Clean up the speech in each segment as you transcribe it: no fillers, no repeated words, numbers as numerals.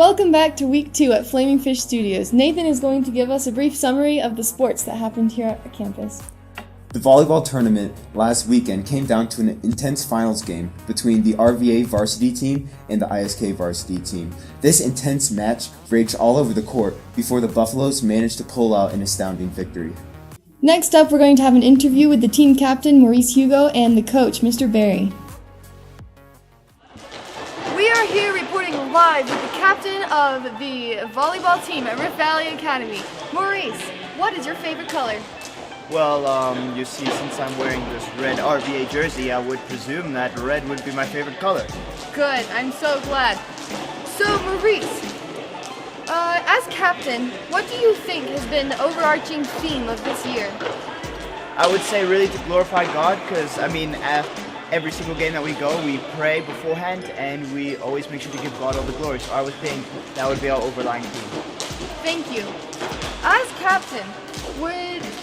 Welcome back to week 2 at Flaming Fish Studios. Nathan is going to give us a brief summary of the sports that happened here at campus. The volleyball tournament last weekend came down to an intense finals game between the RVA varsity team and the ISK varsity team. This intense match raged all over the court before the Buffaloes managed to pull out an astounding victory. Next up, we're going to have an interview with the team captain, Maurice Hugo, and the coach, Mr. Barry. We are here reporting live with the captain of the volleyball team at Rift Valley Academy. Maurice, what is your favorite color? Well, you see, since I'm wearing this red RVA jersey, I would presume that red would be my favorite color. Good, I'm so glad. So, Maurice, as captain, what do you think has been the overarching theme of this year? I would say really to glorify God, because, every single game that we go, we pray beforehand, and we always make sure to give God all the glory. So I would think that would be our overlying theme. Thank you. As captain,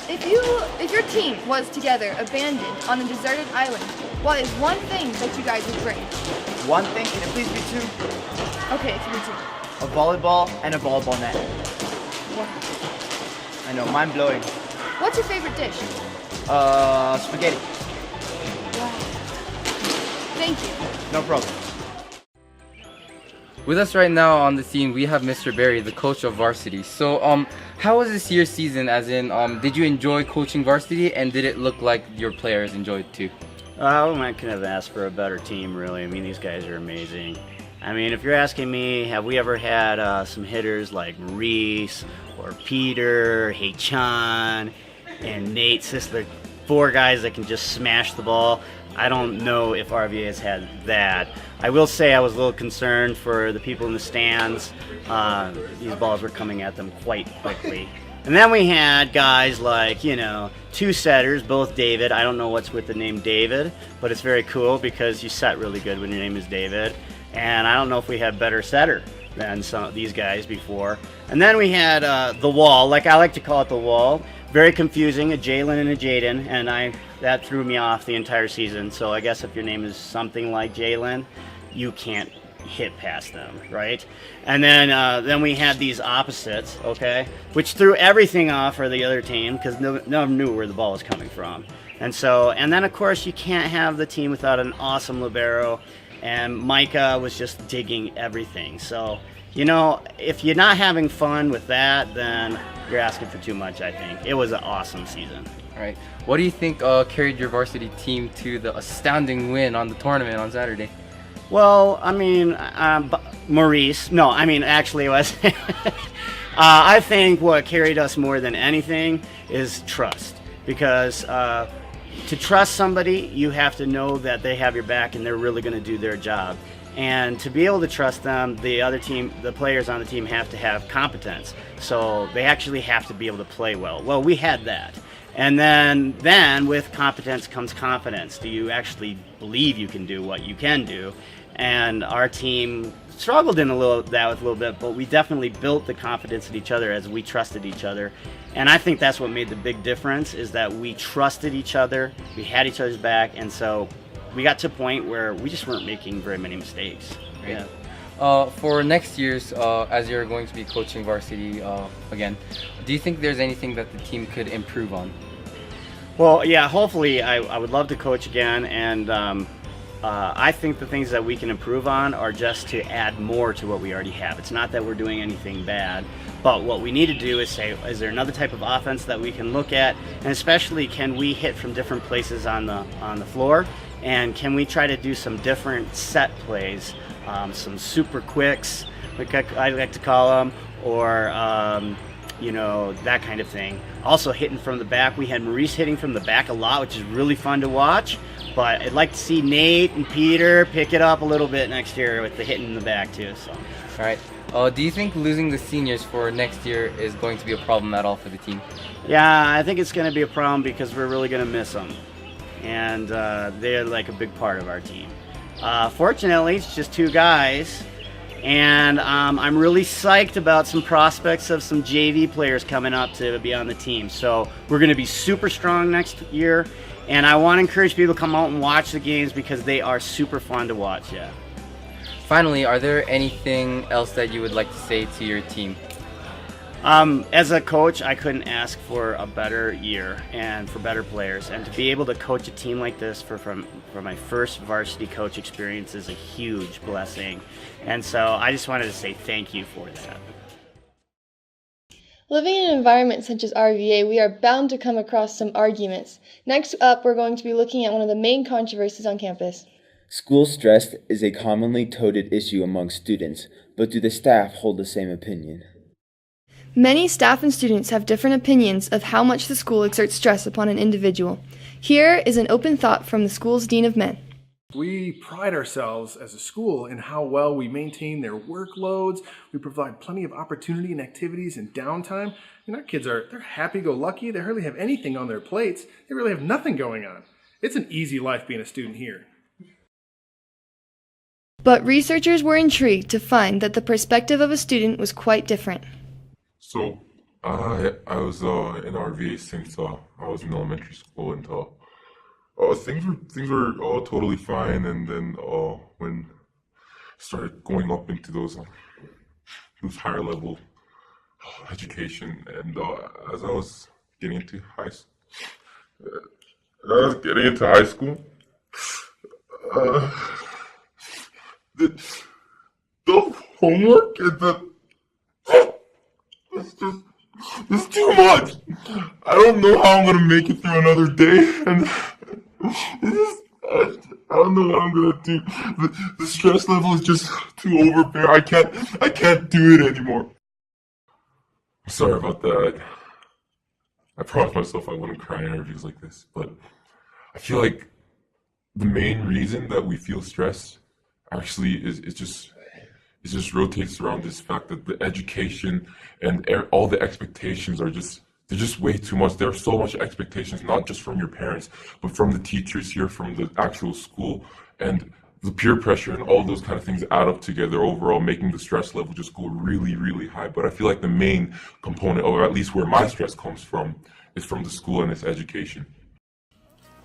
if your team was together, abandoned on a deserted island, what is one thing that you guys would bring? One thing? Can it please be two? Okay, it can be two. A volleyball and a volleyball net. Wow. I know, mind blowing. What's your favorite dish? Spaghetti. Wow. Thank you. No problem. With us right now on the scene, we have Mr. Barry, the coach of varsity. So, how was this year's season? As in, did you enjoy coaching varsity, and did it look like your players enjoyed it too? I couldn't have asked for a better team, really. I mean, these guys are amazing. I mean, if you're asking me, have we ever had some hitters like Reese or Peter, Hei-chan, and Nate, the 4 guys that can just smash the ball? I don't know if RVA has had that. I will say I was a little concerned for the people in the stands. These balls were coming at them quite quickly. And then we had guys like, 2 setters, both David. I don't know what's with the name David, but it's very cool because you set really good when your name is David. And I don't know if we had better setter than some of these guys before. And then we had the wall, like I like to call it the wall. Very confusing, a Jalen and a Jaden, and that threw me off the entire season. So I guess if your name is something like Jalen, you can't hit past them, right? And then we had these opposites, okay, which threw everything off for the other team because no one knew where the ball was coming from. And then of course you can't have the team without an awesome libero, and Micah was just digging everything. So, if you're not having fun with that, then you're asking for too much, I think. It was an awesome season. All right. What do you think carried your varsity team to the astounding win on the tournament on Saturday? Well, Maurice. No, actually it was. I think what carried us more than anything is trust. Because to trust somebody, you have to know that they have your back and they're really going to do their job. And to be able to trust them, the players on the team have to have competence. So they actually have to be able to play well. Well, we had that. And then with competence comes confidence. Do you actually believe you can do what you can do? And our team struggled with a little bit, but we definitely built the confidence in each other as we trusted each other. And I think that's what made the big difference, is that we trusted each other, we had each other's back, and so we got to a point where we just weren't making very many mistakes. Right. Yeah. For next year's, as you're going to be coaching varsity again, do you think there's anything that the team could improve on? Well, yeah, hopefully I would love to coach again, and I think the things that we can improve on are just to add more to what we already have. It's not that we're doing anything bad, but what we need to do is say, is there another type of offense that we can look at, and especially can we hit from different places on the floor, and can we try to do some different set plays, some super quicks, like I like to call them, or that kind of thing. Also hitting from the back. We had Maurice hitting from the back a lot, which is really fun to watch. But I'd like to see Nate and Peter pick it up a little bit next year with the hitting in the back too. So. All right. Do you think losing the seniors for next year is going to be a problem at all for the team? Yeah, I think it's going to be a problem because we're really going to miss them. And they're like a big part of our team. Fortunately, it's just 2 guys. And I'm really psyched about some prospects of some JV players coming up to be on the team. So we're going to be super strong next year. And I want to encourage people to come out and watch the games because they are super fun to watch, yeah. Finally, are there anything else that you would like to say to your team? As a coach, I couldn't ask for a better year and for better players. And to be able to coach a team like this for my first varsity coach experience is a huge blessing. And so I just wanted to say thank you for that. Living in an environment such as RVA, we are bound to come across some arguments. Next up, we're going to be looking at one of the main controversies on campus. School stress is a commonly touted issue among students, but do the staff hold the same opinion? Many staff and students have different opinions of how much the school exerts stress upon an individual. Here is an open thought from the school's Dean of Men. We pride ourselves as a school in how well we maintain their workloads. We provide plenty of opportunity and activities and downtime. And our kids they're happy-go-lucky. They hardly have anything on their plates. They really have nothing going on. It's an easy life being a student here. But researchers were intrigued to find that the perspective of a student was quite different. So I was in RVA since I was in elementary school, and things were all totally fine. And then when I started going up into those higher level education, and as I was getting into high school, the homework and it's too much. I don't know how I'm gonna make it through another day, and I don't know what I'm gonna do. The stress level is just too overbearing. I can't do it anymore. I'm sorry about that. I promised myself I wouldn't cry in interviews like this, but I feel like the main reason that we feel stressed actually is just rotates around this fact that the education and all the expectations they're just way too much. There are so much expectations, not just from your parents, but from the teachers here, from the actual school, and the peer pressure and all those kind of things add up together overall, making the stress level just go really, really high. But I feel like the main component, or at least where my stress comes from, is from the school and its education.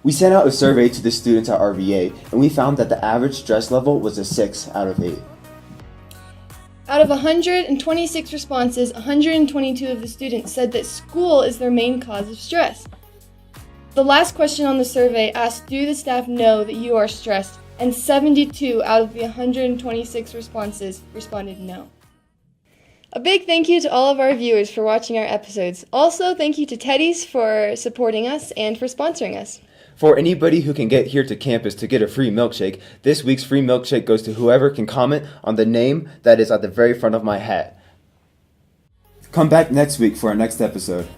We sent out a survey to the students at RVA, and we found that the average stress level was a 6 out of 8. Out of 126 responses, 122 of the students said that school is their main cause of stress. The last question on the survey asked, do the staff know that you are stressed? And 72 out of the 126 responses responded no. A big thank you to all of our viewers for watching our episodes. Also, thank you to Teddy's for supporting us and for sponsoring us. For anybody who can get here to campus to get a free milkshake, this week's free milkshake goes to whoever can comment on the name that is at the very front of my hat. Come back next week for our next episode.